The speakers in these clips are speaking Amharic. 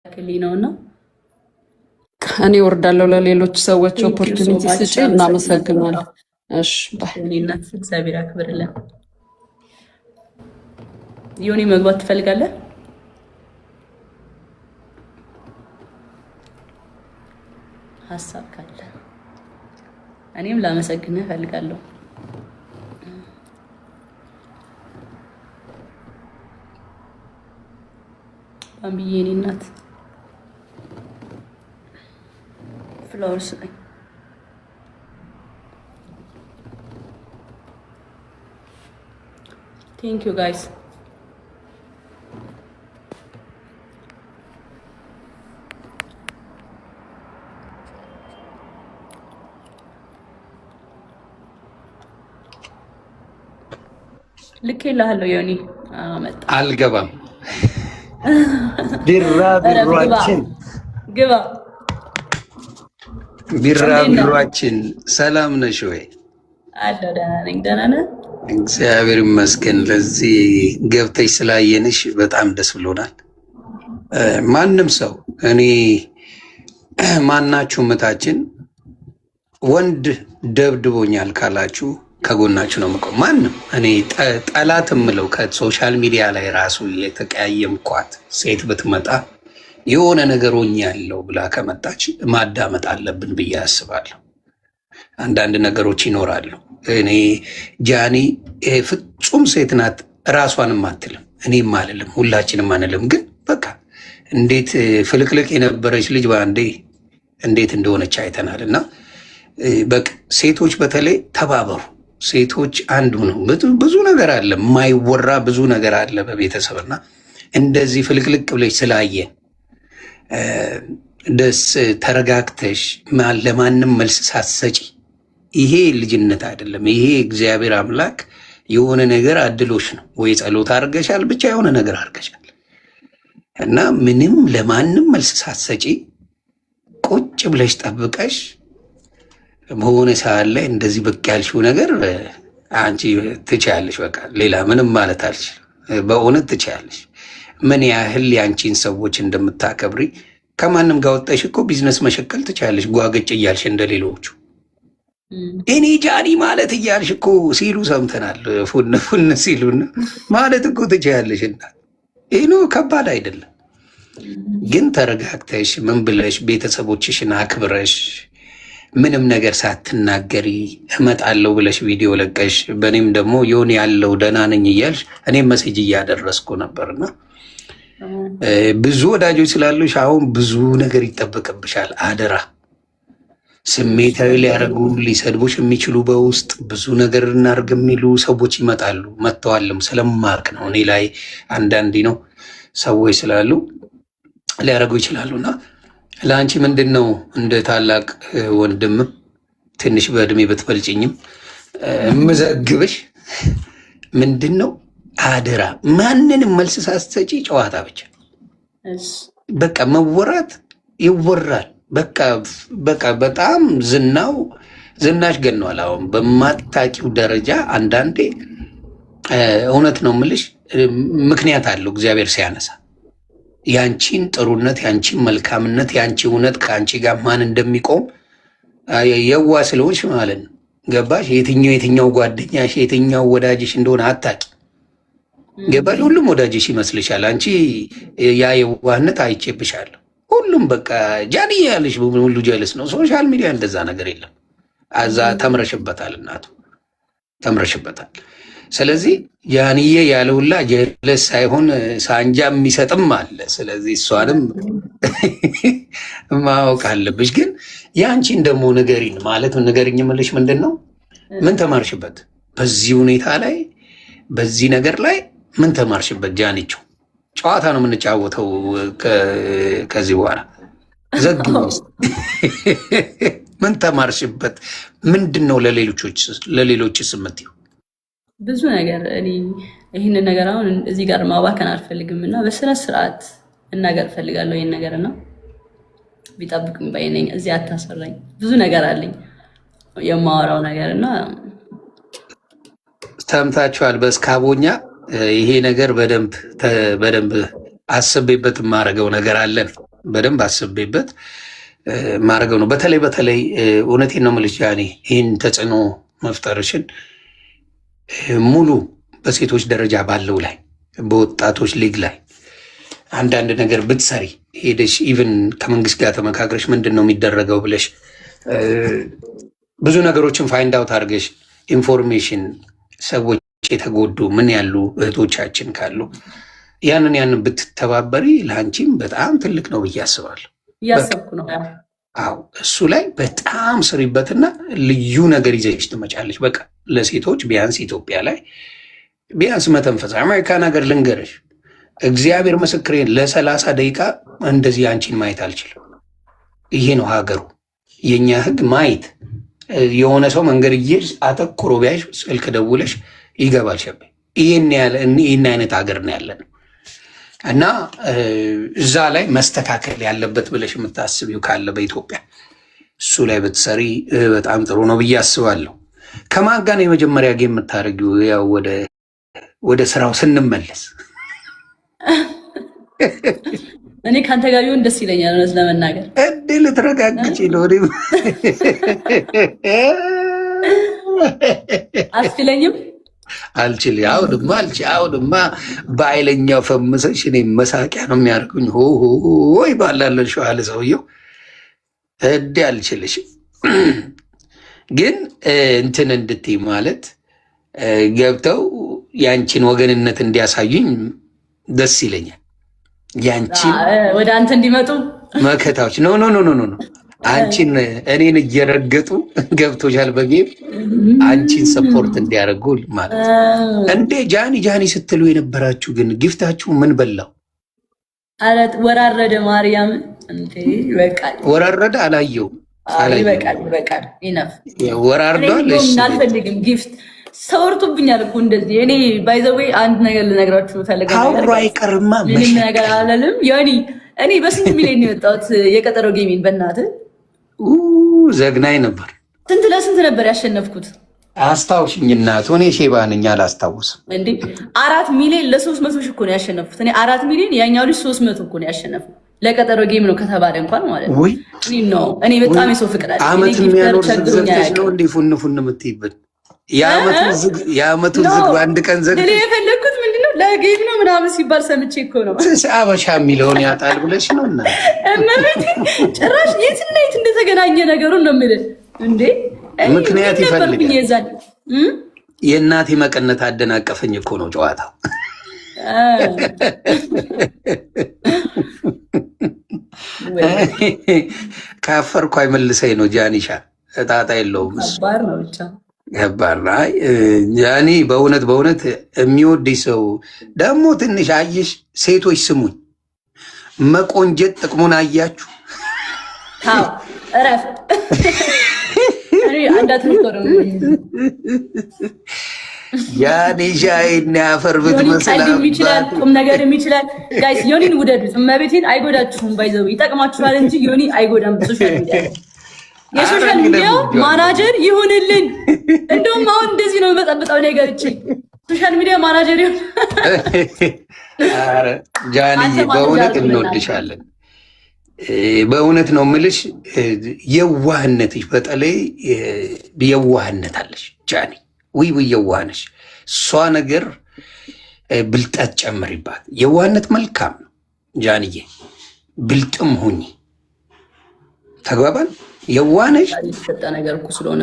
ክሊ ነውና እኔ ወርዳለሁ ለሌሎች ሰዎች ኦፖርቹኒቲ ስጪ። እናመሰግናለን። እሺ እናት እግዚአብሔር ያክብርልን። ዮኒ መግባት ትፈልጋለህ? ሀሳብ ካለ እኔም ላመሰግንህ እፈልጋለሁ። አምቢዬ እኔ እናት ፍላወርስ ነኝ። ቴንክ ዩ ጋይስ። ልኬልሃለሁ ዮኒ። አመጣ አልገባም። ቢራቢሯችን ግባ። ቢራቢሯችን ሰላም ነሽ ወይ? አለሁ ደህና ነኝ። ደህና ነህ? እግዚአብሔር ይመስገን። ለዚህ ገብተሽ ስላየንሽ በጣም ደስ ብሎናል። ማንም ሰው እኔ ማናችሁ ምታችን ወንድ ደብድቦኛል ካላችሁ ከጎናችሁ ነው የምቆም። ማንም እኔ ጠላት የምለው ከሶሻል ሚዲያ ላይ ራሱ የተቀያየምኳት ሴት ብትመጣ የሆነ ነገር ሆኛለሁ ብላ ከመጣች ማዳመጥ አለብን ብዬ አስባለሁ። አንዳንድ ነገሮች ይኖራሉ። እኔ ጃኒ ፍጹም ሴት ናት ራሷንም አትልም፣ እኔም አልልም፣ ሁላችንም አንልም። ግን በቃ እንዴት ፍልቅልቅ የነበረች ልጅ በአንዴ እንዴት እንደሆነች አይተናል። እና በቃ ሴቶች በተለይ ተባበሩ። ሴቶች አንዱ ነው። ብዙ ነገር አለ፣ የማይወራ ብዙ ነገር አለ በቤተሰብና እንደዚህ ፍልቅልቅ ብለሽ ስላየን ደስ ተረጋግተሽ ለማንም መልስ ሳትሰጪ፣ ይሄ ልጅነት አይደለም። ይሄ እግዚአብሔር አምላክ የሆነ ነገር አድሎሽ ነው። ወይ ጸሎት አድርገሻል፣ ብቻ የሆነ ነገር አድርገሻል እና ምንም ለማንም መልስ ሳትሰጪ ቁጭ ብለሽ ጠብቀሽ በሆነ ሰዓት ላይ እንደዚህ ብቅ ያልሽው ነገር አንቺ ትችያለሽ። በቃ ሌላ ምንም ማለት አልችልም። በእውነት ትችያለሽ። ምን ያህል የአንቺን ሰዎች እንደምታከብሪ ከማንም ጋር ወጣሽ እኮ ቢዝነስ መሸቀል ትችያለሽ። ጓገጭ እያልሽ እንደሌሎቹ እኔ ጃኒ ማለት እያልሽ እኮ ሲሉ ሰምተናል። ፉን ፉን ሲሉና ማለት እኮ ትችያለሽ። እና ይህ ከባድ አይደለም። ግን ተረጋግተሽ ምን ብለሽ ቤተሰቦችሽን አክብረሽ ምንም ነገር ሳትናገሪ እመጣለሁ ብለሽ ቪዲዮ ለቀሽ፣ በእኔም ደግሞ የሆነ ያለው ደህና ነኝ እያልሽ እኔም መሴጅ እያደረስኩ ነበርና ብዙ ወዳጆች ስላሉሽ አሁን ብዙ ነገር ይጠበቅብሻል። አደራ ስሜታዊ ሊያደርጉ ሊሰድቡሽ የሚችሉ በውስጥ ብዙ ነገር እናርግ የሚሉ ሰዎች ይመጣሉ። መጥተዋልም ስለማርክ ነው። እኔ ላይ አንዳንዴ ነው ሰዎች ስላሉ ሊያደርጉ ይችላሉና ለአንቺ ምንድን ነው እንደ ታላቅ ወንድም ትንሽ በእድሜ ብትበልጭኝም የምዘግብሽ ምንድን ነው፣ አደራ ማንንም መልስ ሳትሰጪ ጨዋታ ብቻ። በቃ መወራት ይወራል። በቃ በጣም ዝናሽ ገኗል። አሁን በማታቂው ደረጃ አንዳንዴ እውነት ነው የምልሽ ምክንያት አለው እግዚአብሔር ሲያነሳ ያንቺን ጥሩነት፣ ያንቺን መልካምነት፣ ያንቺ እውነት ከአንቺ ጋር ማን እንደሚቆም የዋ ስለሆንሽ ማለት ነው። ገባሽ? የትኛው ጓደኛሽ የትኛው ወዳጅሽ እንደሆነ አታቂ። ገባሽ? ሁሉም ወዳጅሽ ይመስልሻል። አንቺ ያ የዋህነት አይቼብሻለሁ። ሁሉም በቃ ጃኒ ያለሽ ሁሉ ጀልስ ነው። ሶሻል ሚዲያ እንደዛ ነገር የለም። አዛ ተምረሽበታል፣ እናቱ ተምረሽበታል። ስለዚህ ጃንዬ ያለውላ ጀለስ ሳይሆን ሳንጃ የሚሰጥም አለ። ስለዚህ እሷንም ማወቅ አለብሽ። ግን የአንቺን ደግሞ ንገሪን ማለት ንገሪኝ የምልሽ ምንድን ነው፣ ምን ተማርሽበት በዚህ ሁኔታ ላይ በዚህ ነገር ላይ ምን ተማርሽበት? ጃኒቹ ጨዋታ ነው የምንጫወተው ከዚህ በኋላ ዘግ ምን ተማርሽበት? ምንድን ነው ለሌሎች ስምት ብዙ ነገር እኔ ይህንን ነገር አሁን እዚህ ጋር ማባከን አልፈልግም እና በስነ ስርዓት እናገር እፈልጋለሁ። ይህን ነገር እና ቢጠብቅም ባይነኝ እዚህ አታሰራኝ። ብዙ ነገር አለኝ የማወራው ነገር እና ሰምታችኋል። በስካቦኛ ይሄ ነገር በደንብ አስቤበት የማደርገው ነገር አለን። በደንብ አስቤበት ማድረገው ነው። በተለይ እውነቴን ነው የምልሽ ጃኒ፣ ይህን ተጽዕኖ መፍጠርሽን ሙሉ በሴቶች ደረጃ ባለው ላይ በወጣቶች ሊግ ላይ አንዳንድ ነገር ብትሰሪ ሄደሽ ኢቭን ከመንግስት ጋር ተመካክረሽ ምንድን ነው የሚደረገው ብለሽ ብዙ ነገሮችን ፋይንድ አውት አድርገሽ ኢንፎርሜሽን ሰዎች የተጎዱ ምን ያሉ እህቶቻችን ካሉ ያንን ብትተባበሪ ለአንቺም በጣም ትልቅ ነው ብዬ አስባለሁ። እያሰብኩ ነው። አዎ እሱ ላይ በጣም ስሪበትና ልዩ ነገር ይዘሽ ትመጫለሽ። በቃ ለሴቶች ቢያንስ ኢትዮጵያ ላይ ቢያንስ መተንፈስ። አሜሪካን ሀገር ልንገርሽ፣ እግዚአብሔር ምስክሬን ለ30 ደቂቃ እንደዚህ አንቺን ማየት አልችልም። ይሄ ነው ሀገሩ። የእኛ ህግ ማየት የሆነ ሰው መንገድ እየሄድሽ አተኩሮ ቢያይሽ ስልክ ደውለሽ ይገባል ሸቤ። ይህን አይነት ሀገር ነው ያለን እና እዛ ላይ መስተካከል ያለበት ብለሽ የምታስቢው ካለ በኢትዮጵያ እሱ ላይ ብትሰሪ በጣም ጥሩ ነው ብዬ አስባለሁ። ከማን ጋር ነው የመጀመሪያ ጌም የምታደርጊው? ያው ወደ ስራው ስንመለስ እኔ ከአንተ ጋር ቢሆን ደስ ይለኛል። እውነት ለመናገር እድል ልትረጋግጪ ነው አስችለኝም አልችል አሁንማ በኃይለኛው ፈምሰሽ እኔ መሳቂያ ነው የሚያደርጉኝ። ሆይ ባላለን ሸዋለ ሰውየው እዴ አልችልሽ። ግን እንትን እንድትይ ማለት ገብተው ያንቺን ወገንነት እንዲያሳዩኝ ደስ ይለኛል። ያንቺን ወደ አንተ እንዲመጡ መከታዎች ኖ አንቺን እኔን እየረገጡ ገብቶሻል። በጌም አንቺን ሰፖርት እንዲያደርጉ ማለት እንዴ። ጃኒ ስትሉ የነበራችሁ ግን ጊፍታችሁ ምን በላው? አረት ወራረደ ማርያም እንዴ በቃል ወራረደ። አላየው በቃል ኢነፍ ወራርዷል። እሺ አልፈልግም ጊፍት ሰወርቱብኛል እኮ እንደዚህ። እኔ ባይ ዘ ዌይ አንድ ነገር ልነግራችሁ ፈልጋለሁ። አውራ አይቀርማ ምንም ነገር አላለም። ያኒ እኔ በስንት ሚሊዮን የወጣሁት የቀጠሮ ጌሚን በእናትህ ዘግናኝ ነበር። ስንት ለስንት ነበር ያሸነፍኩት? አስታውሽኝ እናቱ። እኔ ሼባ ነኝ አላስታውስም። እንዴ 4 ሚሊዮን ለ300 ሺህ እኮ ነው ያሸነፍኩት እኔ 4 ሚሊዮን፣ ያኛው ልጅ 300 እኮ ነው ያሸነፍኩት። ለቀጠሮ ጌም ነው ከተባለ እንኳን ማለት ነው። እኔ በጣም የሰው ፍቅር አለ። አመት የሚያኖር ዘግተሽ ነው እንዴ ፉን የምትይበት? የአመቱን ዝግ በአንድ ቀን ዘግ የፈለግኩት ምንድነው ለጌም ነው ምናምን ሲባል ሰምቼ እኮ ነው። አበሻ የሚለውን ያጣል ብለሽ ነው እና እመቤቴ ጭራሽ የትና የት እንደተገናኘ ነገሩን ነው የምልህ። እንዴ ምክንያት ይፈልጋል። የእናቴ መቀነት አደናቀፈኝ እኮ ነው ጨዋታው። ካፈርኩ አይመልሰኝ ነው ጃኒሻ። እጣጣ የለውም ባር ነው ብቻ ገባና ያኔ በእውነት የሚወድሽ ሰው ደግሞ ትንሽ አየሽ። ሴቶች ስሙኝ፣ መቆንጀት ጥቅሙን አያችሁ? እረፍ ያኔ ሻይና ያፈር ብትመስል ይችላል፣ ቁም ነገርም ይችላል። ጋይስ ዮኒን ውደዱት፣ እመቤቴን አይጎዳችሁም። ባይዘው ይጠቅማችኋል እንጂ ዮኒ አይጎዳም። ሶሻል ሚዲያ የሶሻል ሚዲያው ማናጀር ይሁንልን። እንደውም አሁን እንደዚህ ነው የመጠብጠው ነገር እቺ ሶሻል ሚዲያ ማናጀር ይሁን። አረ ጃኒ በእውነት እንወድሻለን። በእውነት ነው የምልሽ። የዋህነትሽ በተለይ የዋህነት አለሽ ጃኒ። ውይ የዋህነሽ እሷ ነገር ብልጠት ጨምሪባት። የዋህነት መልካም ነው ጃንዬ፣ ብልጥም ሁኚ። ተግባባን? የዋህነሽ የተሰጠ ነገር እኮ ስለሆነ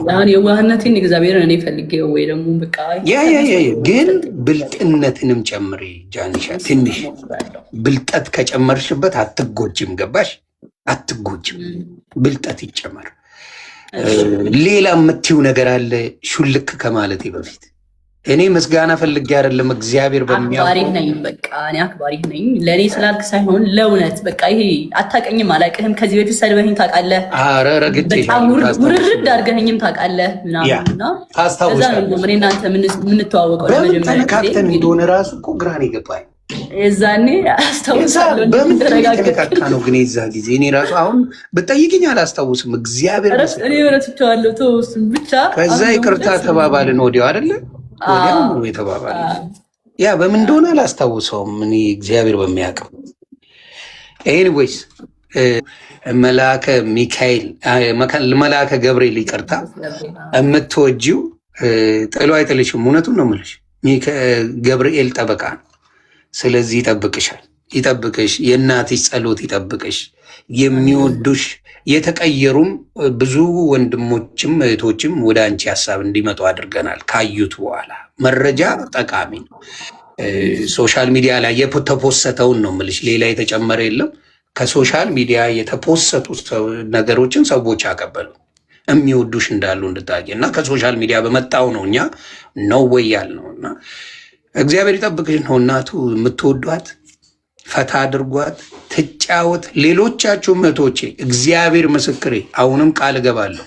አሁን የዋህነትን እግዚአብሔርን እኔ ፈልጌው ወይ ደግሞ በቃ ግን ብልጥነትንም ጨምሪ ጃኒሻ። ትንሽ ብልጠት ከጨመርሽበት አትጎጅም። ገባሽ? አትጎጅም። ብልጠት ይጨመር። ሌላ የምትይው ነገር አለ ሹልክ ከማለቴ በፊት? እኔ ምስጋና ፈልጌ አይደለም፣ እግዚአብሔር አክባሪ ነኝ። በቃ እኔ አክባሪ ነኝ። ለእኔ ስላልክ ሳይሆን ለእውነት በቃ ይሄ አታውቀኝም፣ አላውቅህም። ከዚህ በፊት ሰድበኸኝ ታውቃለህ። በጣም ውርርድ አድርገኸኝም ታውቃለህ ምናምን። ከዛ ነው እኔ እናንተ የምንተዋወቀው ለመጀመሪያ ጊዜ እንደሆነ ራሱ እኮ ግራን ይገባል። የዛኔ አስታውሳለሁ። በምን ተነካካ ነው ግን የዛ ጊዜ እኔ ራሱ አሁን ብጠይቅኝ አላስታውስም። እግዚአብሔር እኔ ረስቼዋለሁ። ተወስም ብቻ ከዛ ይቅርታ ተባባልን ወዲያው አይደለ? ወዲያው ነው የተባባልን። ያ በምን እንደሆነ አላስታውሰውም እኔ እግዚአብሔር በሚያውቀው። ኤኒዌይስ መልአከ ሚካኤል መልአከ ገብርኤል ይቅርታ፣ የምትወጂው ጥሎ አይጥልሽም። እውነቱን ነው የምልሽ። ገብርኤል ጠበቃ ነው። ስለዚህ ይጠብቅሻል፣ ይጠብቅሽ። የእናትሽ ጸሎት ይጠብቅሽ። የሚወዱሽ የተቀየሩም ብዙ ወንድሞችም እህቶችም ወደ አንቺ ሀሳብ እንዲመጡ አድርገናል። ካዩት በኋላ መረጃ ጠቃሚ ነው። ሶሻል ሚዲያ ላይ የተፖሰተውን ነው የምልሽ፣ ሌላ የተጨመረ የለም። ከሶሻል ሚዲያ የተፖሰቱ ነገሮችን ሰዎች አቀበሉ። የሚወዱሽ እንዳሉ እንድታቂ እና ከሶሻል ሚዲያ በመጣው ነው እኛ ነው ወይ ያልነው። እና እግዚአብሔር ይጠብቅሽ ነው። እናቱ የምትወዷት ፈታ አድርጓት፣ ትጫወት። ሌሎቻችሁ እህቶቼ እግዚአብሔር ምስክሬ፣ አሁንም ቃል እገባለሁ፣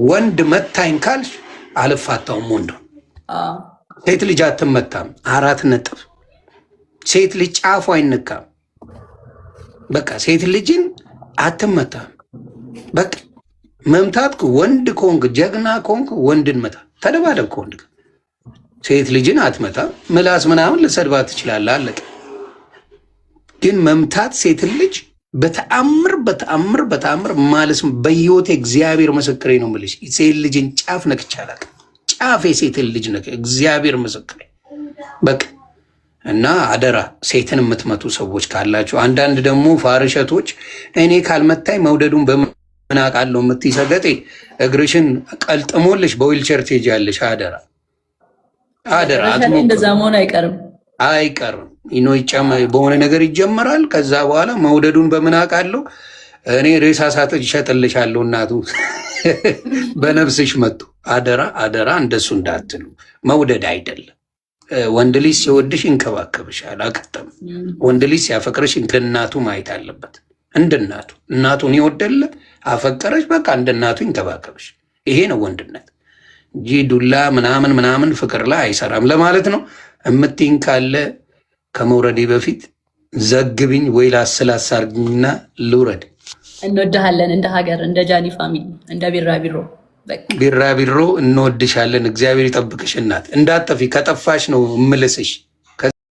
ወንድ መታኝ ካልሽ አልፋታውም። ወንድ ሴት ልጅ አትመታም። 4 ነጥብ። ሴት ልጅ ጫፉ አይነካም። በቃ ሴት ልጅን አትመታም። በቃ መምታት ወንድ ኮንክ ጀግና ኮንክ ወንድን መታ፣ ተደባደብ ከወንድ ጋር። ሴት ልጅን አትመታም። ምላስ ምናምን ልሰድባት ትችላለህ፣ አለቀ። ግን መምታት ሴትን ልጅ በተአምር ማለስ በህይወቴ እግዚአብሔር ምስክሬ ነው የምልሽ፣ ሴት ልጅን ጫፍ ነክቼ አላውቅም። ጫፍ የሴትን ልጅ ነክ እግዚአብሔር ምስክሬ። በቃ እና አደራ ሴትን የምትመቱ ሰዎች ካላችሁ፣ አንዳንድ ደግሞ ፋርሸቶች እኔ ካልመታኝ መውደዱን በምን አውቃለሁ የምትይ ሰገጤ፣ እግርሽን ቀልጥሞልሽ በዊልቸር ትሄጃለሽ። አደራ አደራ። እንደዛ መሆን አይቀርም በሆነ ነገር ይጀመራል። ከዛ በኋላ መውደዱን በምን አውቃለሁ እኔ ሬሳ ሳጥን ይሸጥልሻለሁ እናቱ በነፍስሽ መጡ። አደራ አደራ፣ እንደሱ እንዳትሉ። መውደድ አይደለም። ወንድ ልጅ ሲወድሽ ይንከባከብሻል። አቀጠም ወንድ ልጅ ሲያፈቅርሽ እንደ እናቱ ማየት አለበት። እንደ እናቱ እናቱን ይወደለ አፈቀረሽ፣ በቃ እንደ እናቱ ይንከባከብሽ። ይሄ ነው ወንድነት እንጂ ዱላ ምናምን ፍቅር ላይ አይሰራም ለማለት ነው። እምትይኝ ካለ ከመውረዴ በፊት ዘግብኝ ወይ ላስላሳ አርግኝና ልውረድ። እንወድሃለን፣ እንደ ሀገር፣ እንደ ጃኒ ፋሚሊ፣ እንደ ቢራቢሮ ቢራቢሮ እንወድሻለን። እግዚአብሔር ይጠብቅሽ እናት፣ እንዳጠፊ። ከጠፋሽ ነው እምልስሽ።